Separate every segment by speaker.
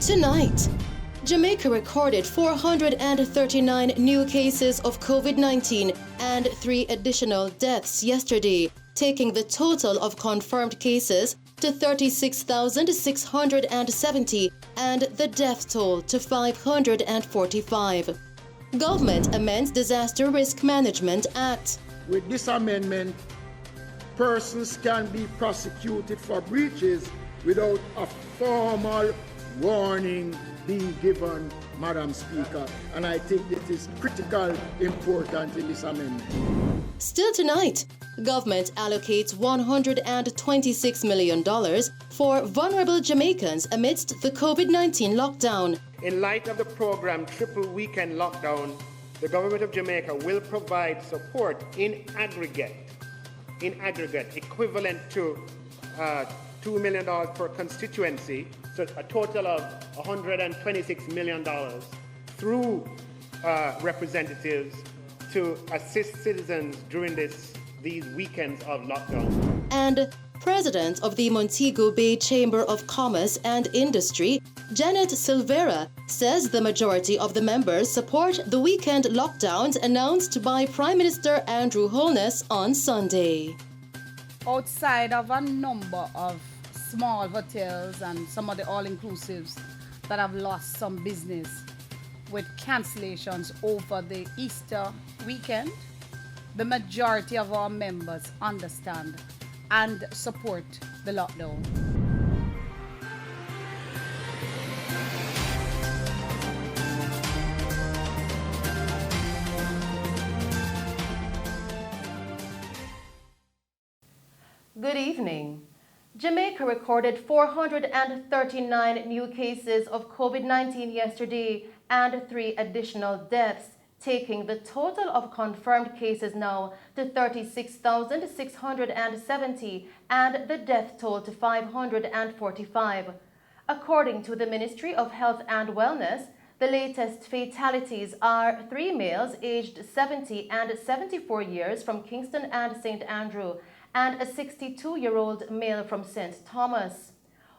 Speaker 1: Tonight, Jamaica recorded 439 new cases of COVID-19 and 3 additional deaths yesterday, taking the total of confirmed cases to 36,670 and the death toll to 545. Government amends Disaster Risk Management Act.
Speaker 2: With this amendment, persons can be prosecuted for breaches without a formal warning being given, Madam Speaker, and I think it is critical important in this amendment.
Speaker 1: Still tonight, government allocates $126 million for vulnerable Jamaicans amidst the COVID-19 lockdown.
Speaker 3: In light of the program Triple Weekend Lockdown, the government of Jamaica will provide support in aggregate equivalent to $2 million per constituency, so a total of $126 million through representatives to assist citizens during these weekends of lockdown.
Speaker 1: And President of the Montego Bay Chamber of Commerce and Industry, Janet Silvera, says the majority of the members support the weekend lockdowns announced by Prime Minister Andrew Holness on Sunday.
Speaker 4: Outside of a number of small hotels and some of the all-inclusives that have lost some business with cancellations over the Easter weekend, the majority of our members understand and support the lockdown.
Speaker 1: Good evening. Jamaica recorded 439 new cases of COVID-19 yesterday and 3 additional deaths, taking the total of confirmed cases now to 36,670 and the death toll to 545. According to the Ministry of Health and Wellness, the latest fatalities are 3 males aged 70 and 74 years from Kingston and St. Andrew, and a 62-year-old male from St. Thomas.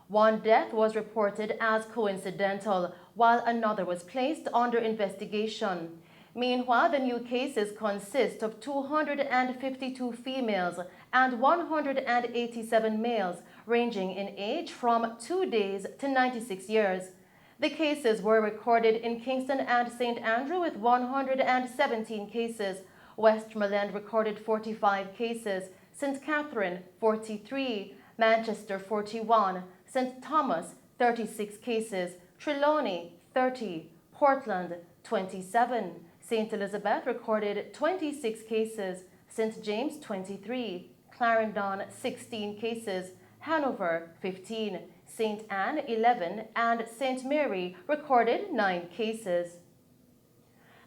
Speaker 1: 1 death was reported as coincidental, while another was placed under investigation. Meanwhile, the new cases consist of 252 females and 187 males, ranging in age from 2 days to 96 years. The cases were recorded in Kingston and St. Andrew with 117 cases. Westmoreland recorded 45 cases. St. Catherine, 43, Manchester, 41, St. Thomas, 36 cases, Trelawney, 30, Portland, 27, St. Elizabeth recorded 26 cases, St. James, 23, Clarendon, 16 cases, Hanover, 15, St. Anne, 11, and St. Mary recorded 9 cases.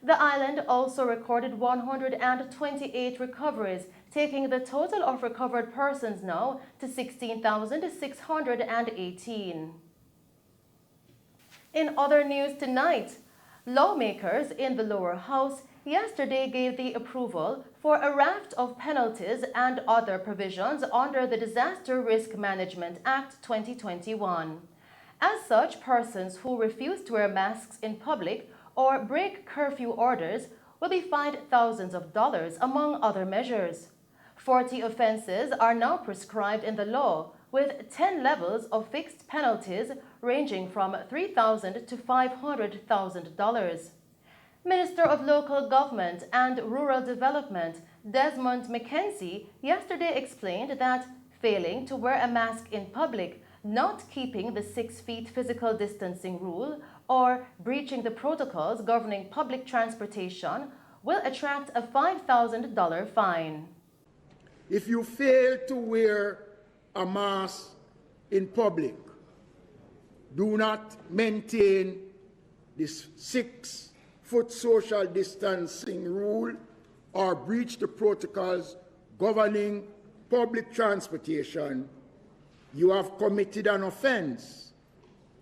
Speaker 1: The island also recorded 128 recoveries, taking the total of recovered persons now to 16,618. In other news tonight, lawmakers in the lower house yesterday gave the approval for a raft of penalties and other provisions under the Disaster Risk Management Act 2021. As such, persons who refuse to wear masks in public or break curfew orders will be fined thousands of dollars, among other measures. 40 offenses are now prescribed in the law, with 10 levels of fixed penalties ranging from $3,000 to $500,000. Minister of Local Government and Rural Development, Desmond McKenzie, yesterday explained that failing to wear a mask in public, not keeping the 6 feet physical distancing rule, or breaching the protocols governing public transportation will attract a $5,000 fine.
Speaker 2: If you fail to wear a mask in public, do not maintain this 6-foot social distancing rule, or breach the protocols governing public transportation, you have committed an offense.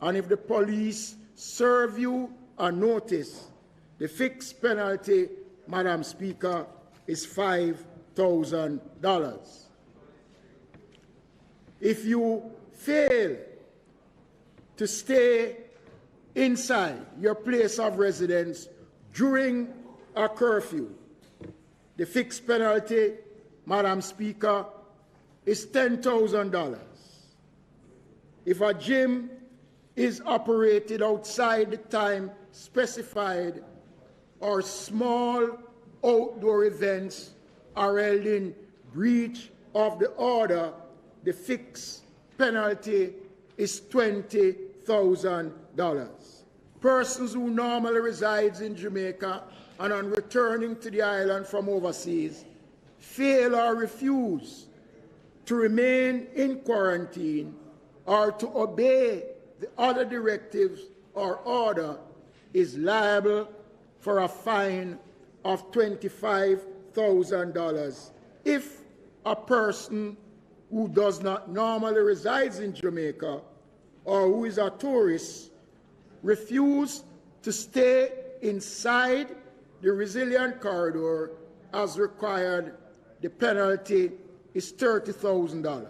Speaker 2: And if the police serve you a notice, the fixed penalty, Madam Speaker, is $5,000. If you fail to stay inside your place of residence during a curfew, the fixed penalty, Madam Speaker, is $10,000. If a gym is operated outside the time specified or small outdoor events are held in breach of the order, the fixed penalty is $20,000. Persons who normally reside in Jamaica and on returning to the island from overseas fail or refuse to remain in quarantine or to obey the other directives or order is liable for a fine of $25,000 if a person who does not normally reside in Jamaica or who is a tourist refuses to stay inside the resilient corridor as required. The penalty is $30,000.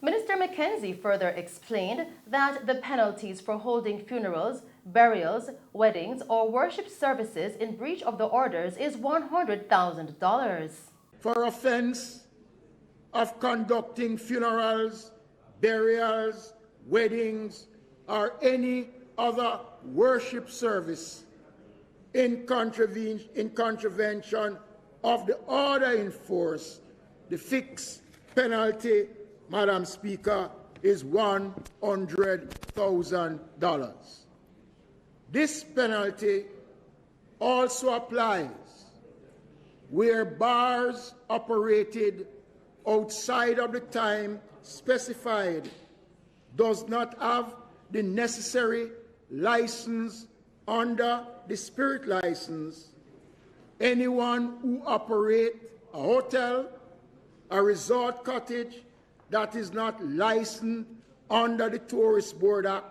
Speaker 1: Minister Mackenzie further explained that the penalties for holding funerals, burials, weddings, or worship services in breach of the orders is $100,000.
Speaker 2: For offense of conducting funerals, burials, weddings, or any other worship service in contravention of the order in force, the fixed penalty, Madam Speaker, is $100,000. This penalty also applies where bars operated outside of the time specified does not have the necessary license under the spirit license. Anyone who operates a hotel, a resort cottage that is not licensed under the Tourist Board Act,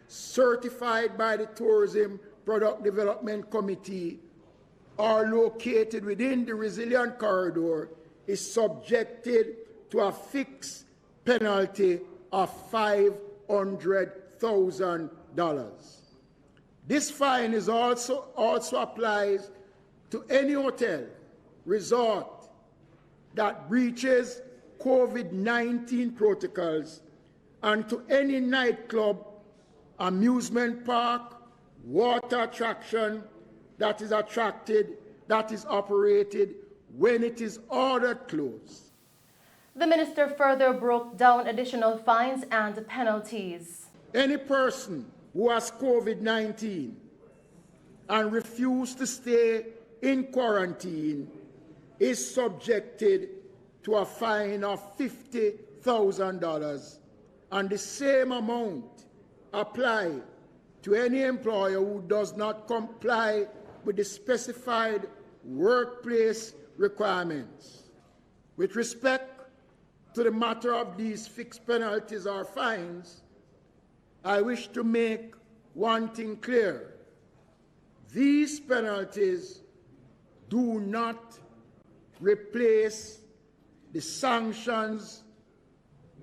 Speaker 2: certified by the Tourism Product Development Committee, or located within the resilient corridor is subjected to a fixed penalty of $500,000. This fine is also applies to any hotel, resort that breaches COVID-19 protocols and to any nightclub, amusement park, water attraction that is operated when it is ordered closed.
Speaker 1: The minister further broke down additional fines and penalties.
Speaker 2: Any person who has COVID-19 and refuses to stay in quarantine is subjected to a fine of $50,000, and the same amount apply to any employer who does not comply with the specified workplace requirements. With respect to the matter of these fixed penalties or fines, I wish to make one thing clear. These penalties do not replace the sanctions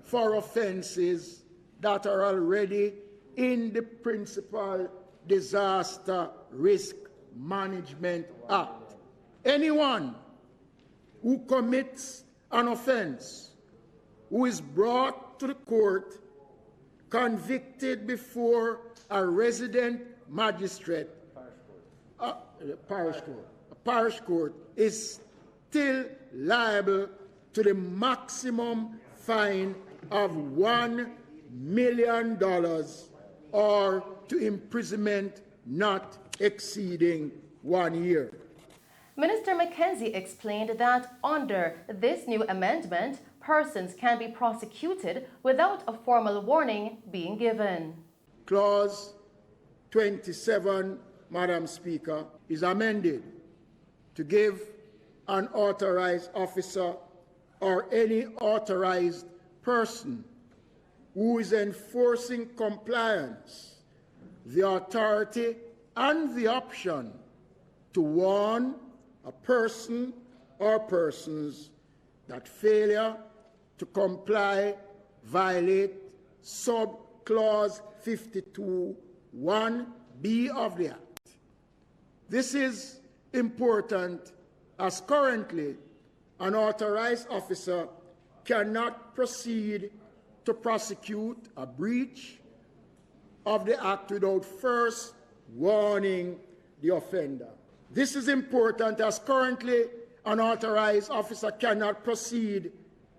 Speaker 2: for offenses that are already in the Principal Disaster Risk Management Act. Anyone who commits an offense, who is brought to the court, convicted before a resident magistrate, a parish court, is still liable to the maximum fine of $1 million or to imprisonment not exceeding 1 year.
Speaker 1: Minister Mackenzie explained that under this new amendment, persons can be prosecuted without a formal warning being given.
Speaker 2: Clause 27, Madam Speaker, is amended to give an authorized officer or any authorized person who is enforcing compliance the authority and the option to warn a person or persons that failure to comply violate sub-clause 52 1B of the Act. This is important as currently an authorized officer cannot proceed to prosecute a breach of the Act without first warning the offender. This is important as currently an authorized officer cannot proceed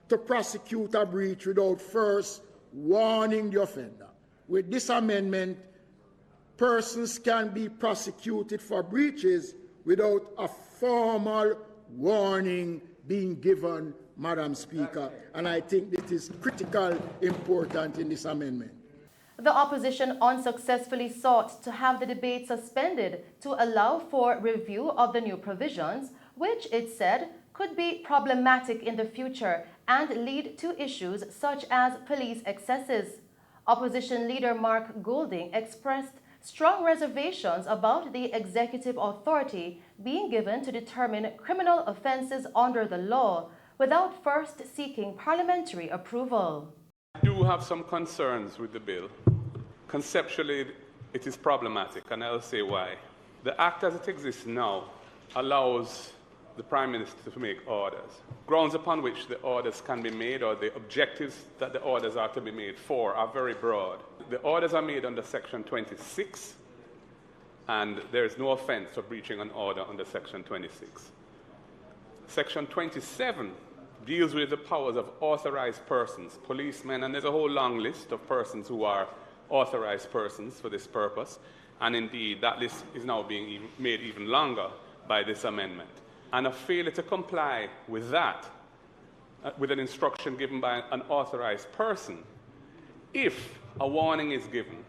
Speaker 2: to prosecute a breach without first warning the offender. With this amendment, persons can be prosecuted for breaches without a formal warning being given, Madam Speaker, and I think it is critical important in this amendment.
Speaker 1: The opposition unsuccessfully sought to have the debate suspended to allow for review of the new provisions, which it said could be problematic in the future and lead to issues such as police excesses. Opposition leader Mark Goulding expressed strong reservations about the executive authority being given to determine criminal offences under the law without first seeking parliamentary approval.
Speaker 5: I do have some concerns with the bill. Conceptually, it is problematic, and I'll say why. The Act as it exists now allows the Prime Minister to make orders, grounds upon which the orders can be made or the objectives that the orders are to be made for are very broad. The orders are made under Section 26, and there is no offence for breaching an order under Section 26. Section 27 deals with the powers of authorized persons, policemen, and there's a whole long list of persons who are authorized persons for this purpose, and indeed that list is now being made even longer by this amendment. And a failure to comply with that, with an instruction given by an authorized person, if a warning is given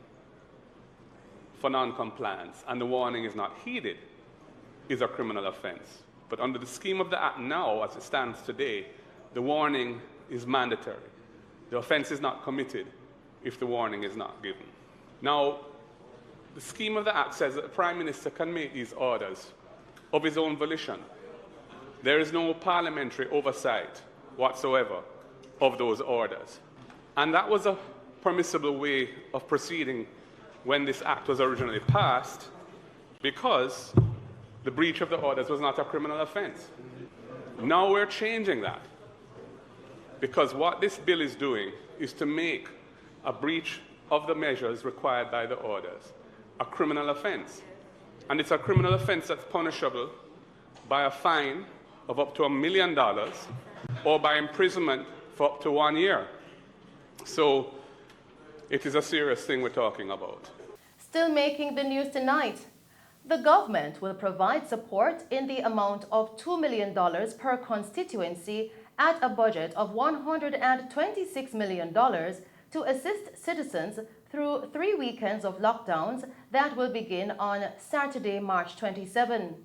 Speaker 5: for non-compliance and the warning is not heeded, is a criminal offense. But under the scheme of the Act now, as it stands today, the warning is mandatory. The offense is not committed if the warning is not given. Now, the scheme of the Act says that the Prime Minister can make these orders of his own volition. There is no parliamentary oversight whatsoever of those orders. And that was a permissible way of proceeding when this Act was originally passed, because the breach of the orders was not a criminal offense. Now we're changing that, because what this bill is doing is to make a breach of the measures required by the orders a criminal offense. And it's a criminal offense that's punishable by a fine of up to $1 million or by imprisonment for up to 1 year. So it is a serious thing we're talking about.
Speaker 1: Still making the news tonight, the government will provide support in the amount of $2 million per constituency at a budget of $126 million to assist citizens through 3 weekends of lockdowns that will begin on Saturday, March 27.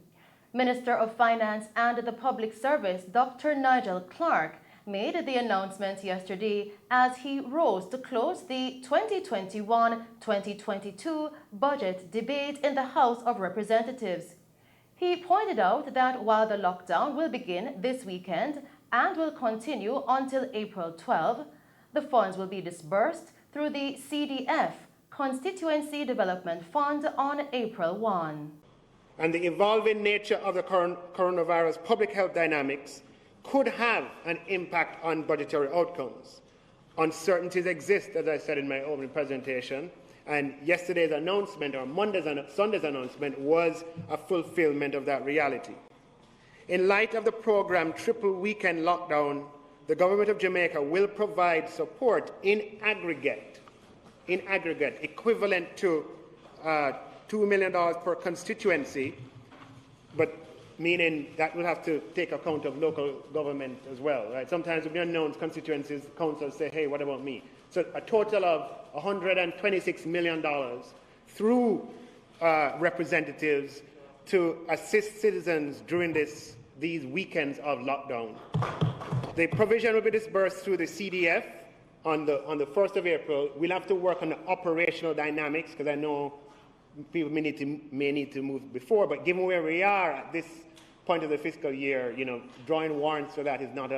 Speaker 1: Minister of Finance and the Public Service, Dr. Nigel Clark, made the announcement yesterday as he rose to close the 2021-2022 budget debate in the House of Representatives. He pointed out that while the lockdown will begin this weekend and will continue until April 12, the funds will be disbursed through the CDF, Constituency Development Fund, on April 1.
Speaker 3: And the evolving nature of the coronavirus public health dynamics could have an impact on budgetary outcomes. Uncertainties exist, as I said in my opening presentation, and yesterday's announcement, or Sunday's announcement, was a fulfillment of that reality. In light of the programmed triple weekend lockdown, the government of Jamaica will provide support in aggregate, equivalent to $2 million per constituency, but meaning that will have to take account of local government as well, right? Sometimes with the unknown constituencies, councils say, hey, what about me? So a total of $126 million through representatives to assist citizens during these weekends of lockdown. The provision will be disbursed through the CDF on the 1st of April. We'll have to work on the operational dynamics, because I know people may need to move before, but given where we are at this point of the fiscal year, drawing warrants for that is not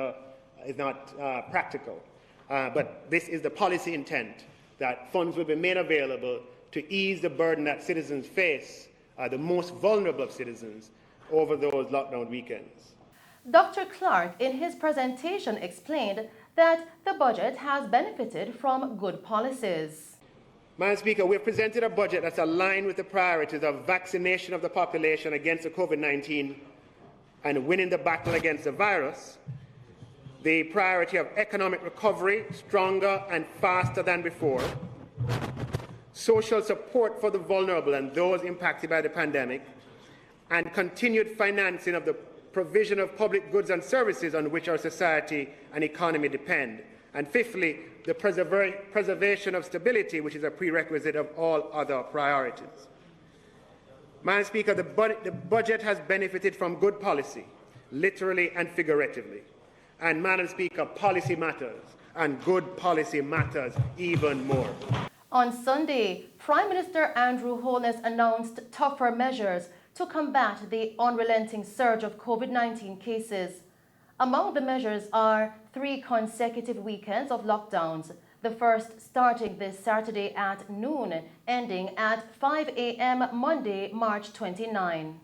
Speaker 3: practical. But this is the policy intent, that funds will be made available to to ease the burden that citizens face, the most vulnerable of citizens, over those lockdown weekends.
Speaker 1: Dr. Clark, in his presentation, explained that the budget has benefited from good policies.
Speaker 3: Madam Speaker, we have presented a budget that's aligned with the priorities of vaccination of the population against the COVID-19 and winning the battle against the virus, the priority of economic recovery, stronger and faster than before, social support for the vulnerable and those impacted by the pandemic, and continued financing of the provision of public goods and services on which our society and economy depend. And fifthly, the preservation of stability, which is a prerequisite of all other priorities. Madam Speaker, the budget has benefited from good policy, literally and figuratively. And Madam Speaker, policy matters, and good policy matters even more.
Speaker 1: On Sunday, Prime Minister Andrew Holness announced tougher measures to combat the unrelenting surge of COVID-19 cases. Among the measures are 3 consecutive weekends of lockdowns, the first starting this Saturday at noon, ending at 5 a.m. Monday, March 29.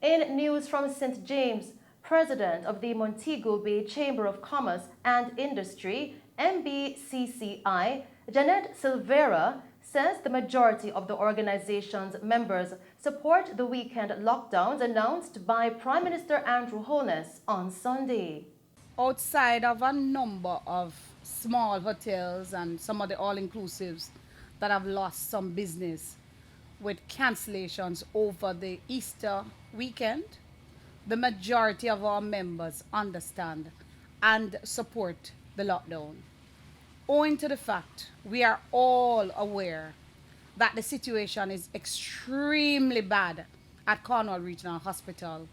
Speaker 1: In news from St. James, President of the Montego Bay Chamber of Commerce and Industry, MBCCI, Janet Silvera, says the majority of the organization's members support the weekend lockdowns announced by Prime Minister Andrew Holness on Sunday.
Speaker 4: Outside of a number of small hotels and some of the all-inclusives that have lost some business with cancellations over the Easter weekend, the majority of our members understand and support the lockdown. Owing to the fact we are all aware that the situation is extremely bad at Cornwall Regional Hospital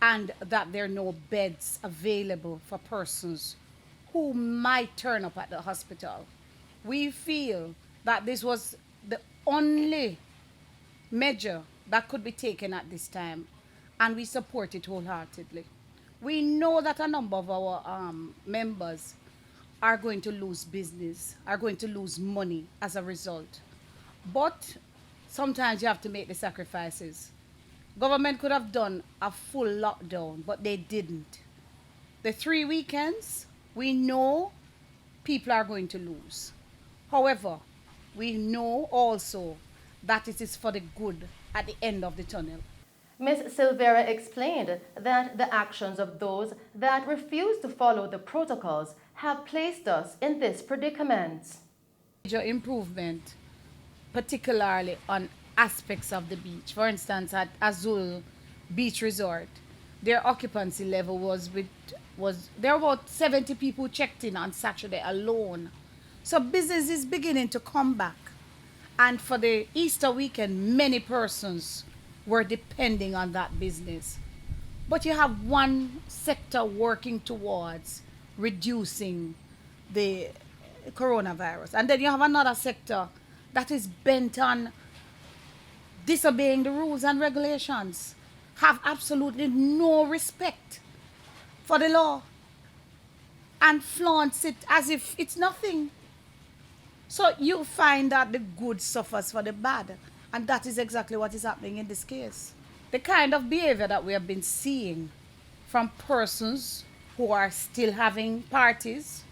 Speaker 4: and that there are no beds available for persons who might turn up at the hospital, we feel that this was the only measure that could be taken at this time, and we support it wholeheartedly. We know that a number of our members are going to lose business, are going to lose money as a result. But sometimes you have to make the sacrifices. Government could have done a full lockdown, but they didn't. The 3 weekends, we know people are going to lose. However, we know also that it is for the good at the end of the tunnel.
Speaker 1: Ms. Silvera explained that the actions of those that refuse to follow the protocols have placed us in this predicament.
Speaker 4: Major improvement, particularly on aspects of the beach. For instance, at Azul Beach Resort, their occupancy level was there were about 70 people checked in on Saturday alone. So business is beginning to come back. And for the Easter weekend, many persons were depending on that business. But you have one sector working towards reducing the coronavirus. And then you have another sector that is bent on disobeying the rules and regulations, have absolutely no respect for the law, and flaunts it as if it's nothing. So you find that the good suffers for the bad. And that is exactly what is happening in this case. The kind of behavior that we have been seeing from persons who are still having parties,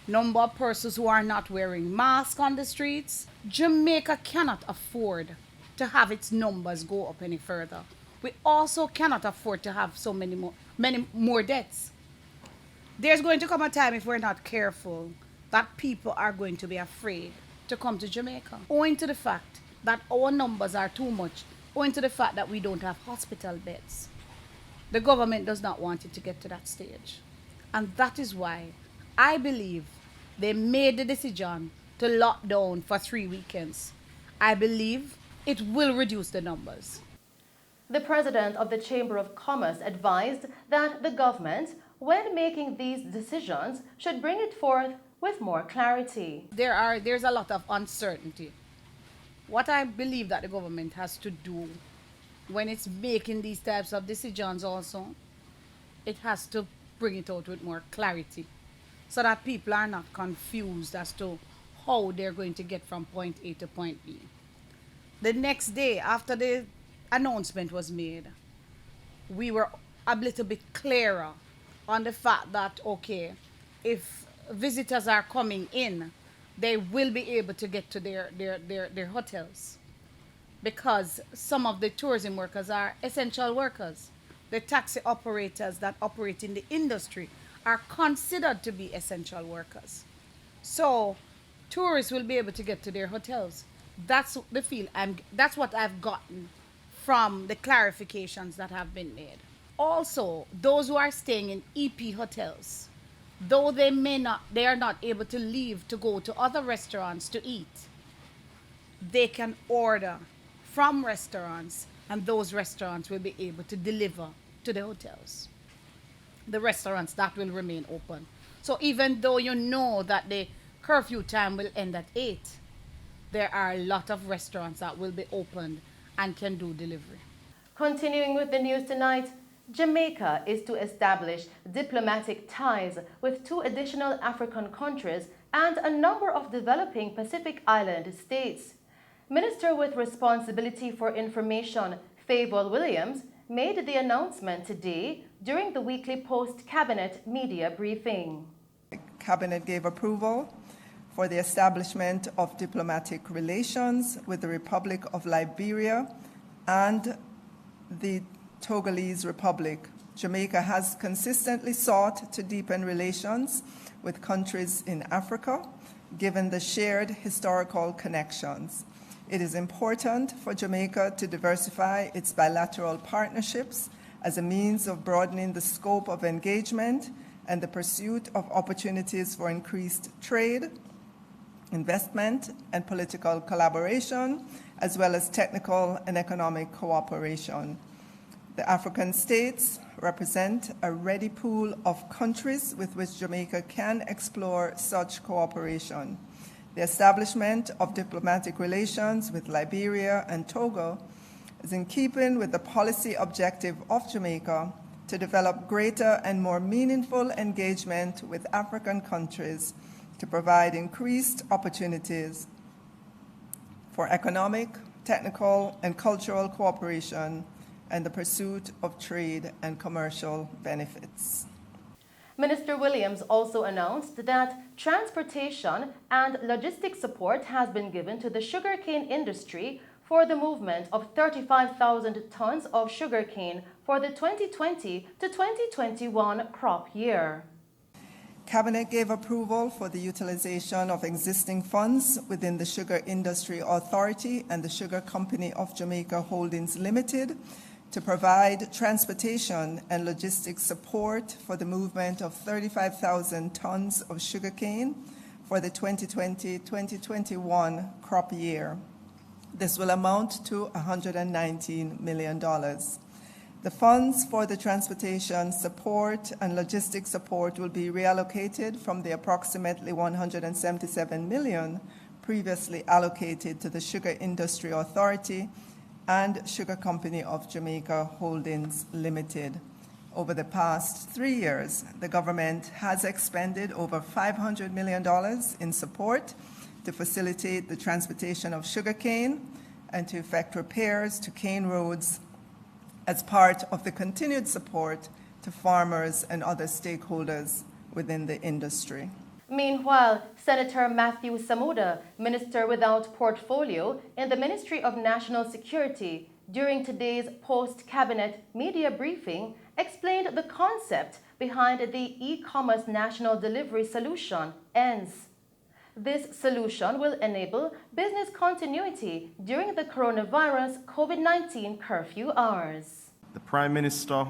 Speaker 4: number of persons who are not wearing masks on the streets. Jamaica cannot afford to have its numbers go up any further. We also cannot afford to have so many more deaths. There's going to come a time, if we're not careful, that people are going to be afraid to come to Jamaica, owing to the fact that our numbers are too much, owing to the fact that we don't have hospital beds. The government does not want it to get to that stage. And that is why I believe they made the decision to lock down for 3 weekends. I believe it will reduce the numbers.
Speaker 1: The president of the Chamber of Commerce advised that the government, when making these decisions, should bring it forth with more clarity.
Speaker 4: There's a lot of uncertainty. What I believe that the government has to do when it's making these types of decisions also, it has to bring it out with more clarity so that people are not confused as to how they're going to get from point A to point B. The next day, after the announcement was made, we were a little bit clearer on the fact that, okay, if visitors are coming in, they will be able to get to their hotels, because some of the tourism workers are essential workers. The taxi operators that operate in the industry are considered to be essential workers. So tourists will be able to get to their hotels. That's the feel that's what I've gotten from the clarifications that have been made. Also, those who are staying in EP hotels, though they are not able to leave to go to other restaurants to eat, they can order from restaurants, and those restaurants will be able to deliver to the hotels. The restaurants that will remain open. So even though you know that the curfew time will end at 8, there are a lot of restaurants that will be opened and can do delivery.
Speaker 1: Continuing with the news tonight, Jamaica is to establish diplomatic ties with 2 additional African countries and a number of developing Pacific Island states. Minister with responsibility for information, Fable Williams, made the announcement today during the weekly post-cabinet media briefing.
Speaker 6: Cabinet gave approval for the establishment of diplomatic relations with the Republic of Liberia and the Togolese Republic. Jamaica has consistently sought to deepen relations with countries in Africa, given the shared historical connections. It is important for Jamaica to diversify its bilateral partnerships as a means of broadening the scope of engagement and the pursuit of opportunities for increased trade, investment, and political collaboration, as well as technical and economic cooperation. The African states represent a ready pool of countries with which Jamaica can explore such cooperation. The establishment of diplomatic relations with Liberia and Togo is in keeping with the policy objective of Jamaica to develop greater and more meaningful engagement with African countries to provide increased opportunities for economic, technical, and cultural cooperation and the pursuit of trade and commercial benefits.
Speaker 1: Minister Williams also announced that transportation and logistics support has been given to the sugarcane industry for the movement of 35,000 tons of sugarcane for the 2020 to 2021 crop year.
Speaker 6: Cabinet gave approval for the utilization of existing funds within the Sugar Industry Authority and the Sugar Company of Jamaica Holdings Limited to provide transportation and logistics support for the movement of 35,000 tons of sugarcane for the 2020-2021 crop year. This will amount to $119 million. The funds for the transportation support and logistics support will be reallocated from the approximately $177 million previously allocated to the Sugar Industry Authority and Sugar Company of Jamaica Holdings Limited. Over the past 3 years, the government has expended over $500 million in support to facilitate the transportation of sugarcane and to effect repairs to cane roads as part of the continued support to farmers and other stakeholders within the industry.
Speaker 1: Meanwhile, Senator Matthew Samuda, Minister without portfolio in the Ministry of National Security, during today's post-cabinet media briefing, explained the concept behind the e-commerce national delivery solution, ENS. This solution will enable business continuity during the coronavirus COVID-19 curfew hours.
Speaker 7: The Prime Minister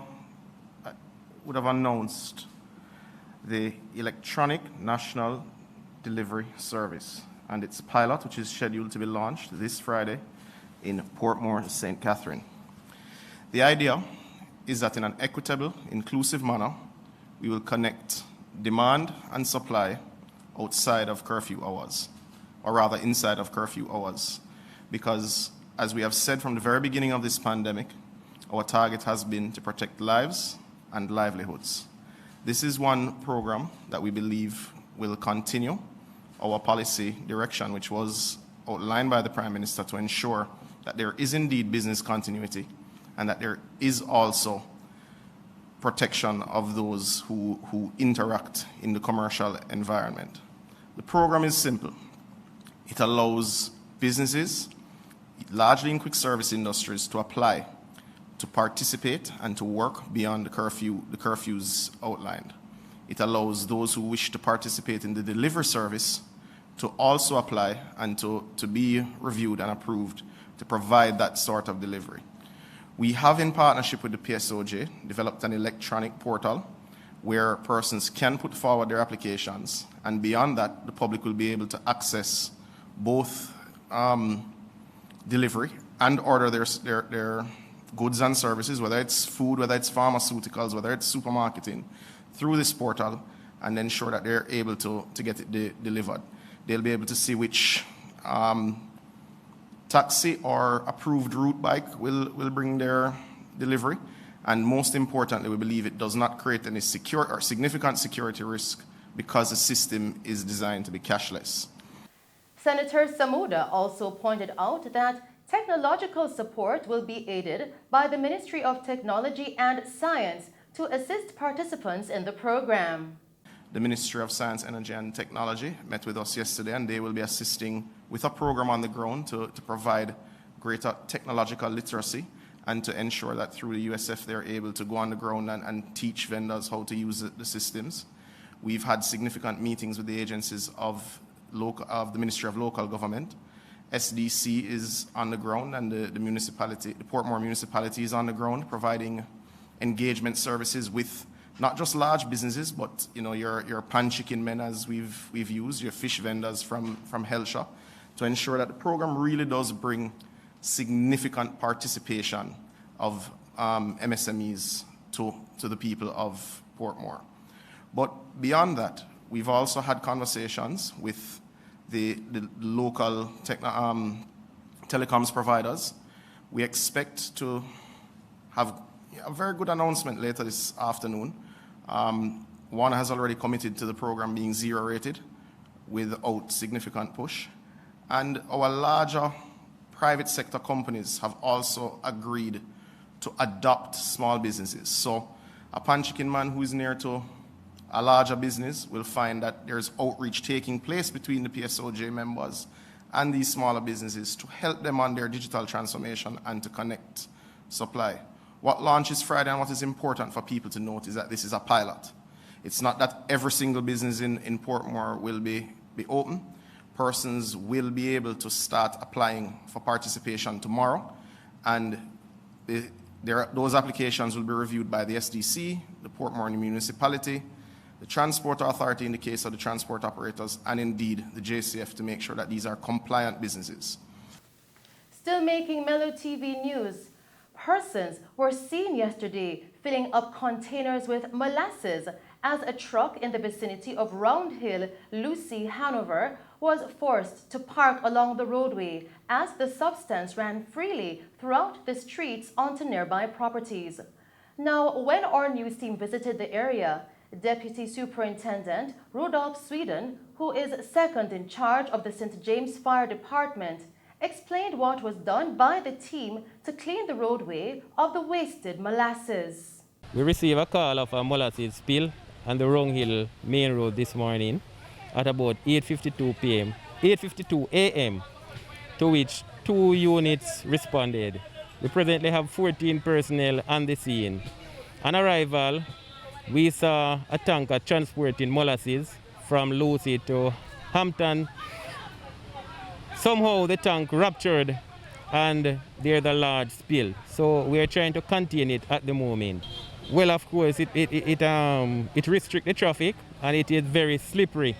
Speaker 7: would have announced the Electronic National Delivery Service and its pilot, which is scheduled to be launched this Friday in Portmore, St. Catherine. The idea is that in an equitable, inclusive manner, we will connect demand and supply outside of curfew hours, or rather inside of curfew hours, because as we have said from the very beginning of this pandemic, our target has been to protect lives and livelihoods. This is one program that we believe will continue. our policy direction, which was outlined by the Prime Minister to ensure that there is indeed business continuity and that there is also protection of those who interact in the commercial environment. The program is simple. It allows businesses, largely in quick service industries, to apply, to participate and to work beyond the curfews outlined. It allows those who wish to participate in the delivery service to also apply and to be reviewed and approved to provide that sort of delivery. We have, in partnership with the PSOJ, developed an electronic portal where persons can put forward their applications, and beyond that, the public will be able to access both delivery and order their goods and services, whether it's food, whether it's pharmaceuticals, whether it's supermarketing, through this portal, and ensure that they're able to get it delivered. They'll be able to see which taxi or approved route bike will bring their delivery. And most importantly, we believe it does not create any significant security risk because the system is designed to be cashless.
Speaker 1: Senator Samuda also pointed out that technological support will be aided by the Ministry of Technology and Science to assist participants in the program.
Speaker 7: The Ministry of Science, Energy and Technology met with us yesterday, and they will be assisting with a program on the ground to provide greater technological literacy and to ensure that through the USF they're able to go on the ground and teach vendors how to use the systems. We've had significant meetings with the agencies of the Ministry of Local Government. SDC is on the ground, and the Portmore municipality is on the ground providing engagement services with not just large businesses, but your pan chicken men, as we've used, your fish vendors from Hellshire, to ensure that the program really does bring significant participation of MSMEs to the people of Portmore. But beyond that, we've also had conversations with the local telecoms providers. We expect to have a very good announcement later this afternoon. One has already committed to the program being zero rated without significant push. And our larger private sector companies have also agreed to adopt small businesses. So a pan chicken man who is near to a larger business will find that there's outreach taking place between the PSOJ members and these smaller businesses to help them on their digital transformation and to connect supply. What launches Friday and what is important for people to note is that this is a pilot. It's not that every single business in Portmore will be open. Persons will be able to start applying for participation tomorrow, and those applications will be reviewed by the SDC, the Portmore municipality, the Transport Authority in the case of the transport operators, and indeed the JCF to make sure that these are compliant businesses.
Speaker 1: Still making Mello TV news, persons were seen yesterday filling up containers with molasses as a truck in the vicinity of Round Hill, Lucy, Hanover, was forced to park along the roadway as the substance ran freely throughout the streets onto nearby properties. Now, when our news team visited the area, Deputy Superintendent Rudolph Sweden, who is second in charge of the St. James Fire Department, explained what was done by the team to clean the roadway of the wasted molasses.
Speaker 8: We received a call of a molasses spill on the Round Hill main road this morning at about 8:52 a.m., to which 2 units responded. We presently have 14 personnel on the scene. On arrival, we saw a tanker transporting molasses from Lucy to Hampton. Somehow the tank ruptured and there's a large spill. So we're trying to contain it at the moment. Well, of course, it restricts the traffic and it is very slippery.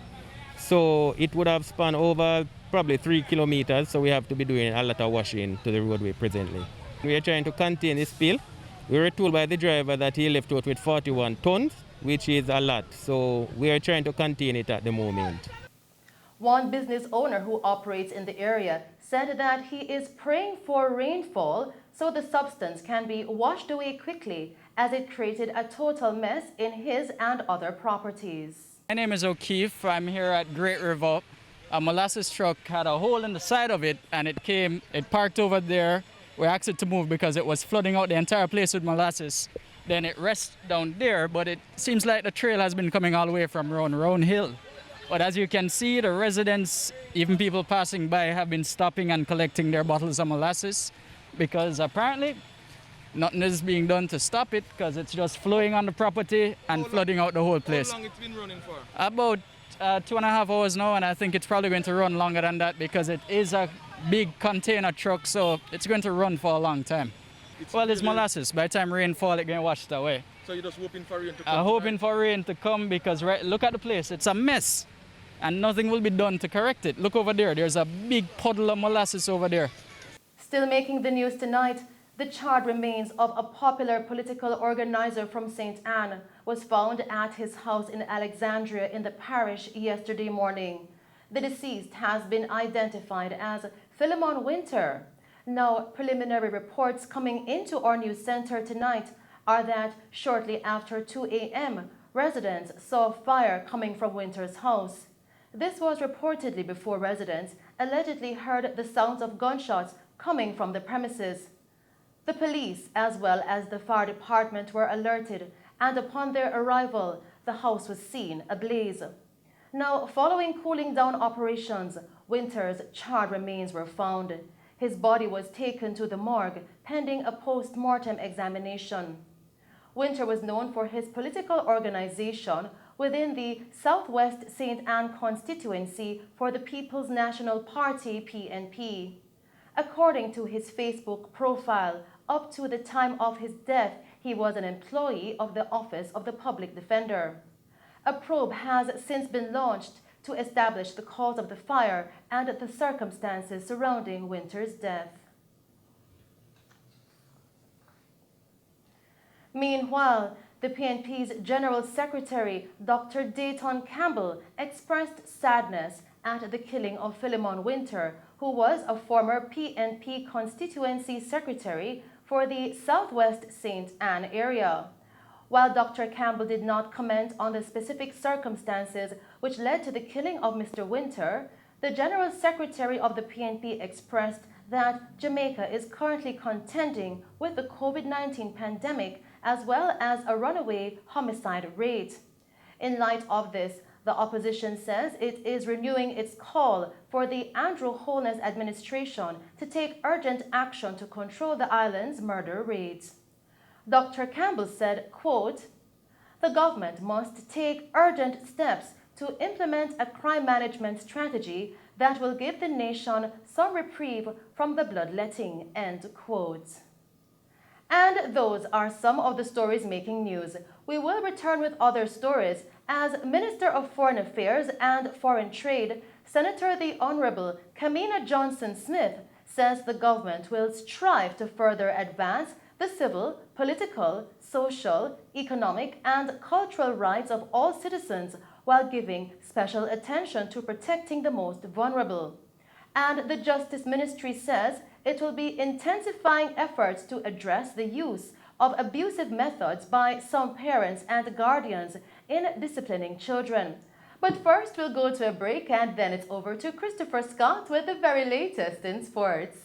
Speaker 8: So it would have spanned over probably 3 kilometers, so we have to be doing a lot of washing to the roadway presently. We are trying to contain the spill. We were told by the driver that he left out with 41 tons, which is a lot. So we are trying to contain it at the moment.
Speaker 1: One business owner who operates in the area said that he is praying for rainfall so the substance can be washed away quickly, as it created a total mess in his and other properties.
Speaker 9: My name is O'Keefe. I'm here at Great River a molasses truck had a hole in the side of it, and it parked over there. We asked it to move because it was flooding out the entire place with molasses. Then it rests down there, but it seems like the trail has been coming all the way from Round Hill. But as you can see, the residents, even people passing by, have been stopping and collecting their bottles of molasses because apparently nothing is being done to stop it because it's just flowing on the property and flooding out the whole place.
Speaker 8: How long it's been running for?
Speaker 9: About 2.5 hours now, and I think it's probably going to run longer than that because it is a big container truck, so it's going to run for a long time. It's molasses. By the time rain falls, it's going to wash it away.
Speaker 8: So you're just hoping for rain to come?
Speaker 9: I'm hoping for rain to come because look at the place. It's a mess. And nothing will be done to correct it. Look over there. There's a big puddle of molasses over there.
Speaker 1: Still making the news tonight, the charred remains of a popular political organizer from St. Anne was found at his house in Alexandria in the parish yesterday morning. The deceased has been identified as Philemon Winter. Now, preliminary reports coming into our news center tonight are that shortly after 2 a.m., residents saw fire coming from Winter's house. This was reportedly before residents allegedly heard the sounds of gunshots coming from the premises. The police, as well as the fire department, were alerted, and upon their arrival, the house was seen ablaze. Now, following cooling down operations, Winter's charred remains were found. His body was taken to the morgue, pending a post-mortem examination. Winter was known for his political organization within the Southwest St. Anne constituency for the People's National Party, PNP. According to his Facebook profile, up to the time of his death, he was an employee of the Office of the Public Defender. A probe has since been launched to establish the cause of the fire and the circumstances surrounding Winter's death. Meanwhile, the PNP's General Secretary, Dr. Dayton Campbell, expressed sadness at the killing of Philemon Winter, who was a former PNP constituency secretary for the Southwest St. Anne area. While Dr. Campbell did not comment on the specific circumstances which led to the killing of Mr. Winter, the General Secretary of the PNP expressed that Jamaica is currently contending with the COVID-19 pandemic as well as a runaway homicide rate. In light of this, the opposition says it is renewing its call for the Andrew Holness administration to take urgent action to control the island's murder rates. Dr. Campbell said, quote, "The government must take urgent steps to implement a crime management strategy that will give the nation some reprieve from the bloodletting," end quote. And those are some of the stories making news. We will return with other stories as Minister of Foreign Affairs and Foreign Trade, Senator the Honorable Kamina Johnson-Smith, says the government will strive to further advance the civil, political, social, economic, and cultural rights of all citizens while giving special attention to protecting the most vulnerable. And the Justice Ministry says it will be intensifying efforts to address the use of abusive methods by some parents and guardians in disciplining children. But first, we'll go to a break, and then it's over to Christopher Scott with the very latest in sports.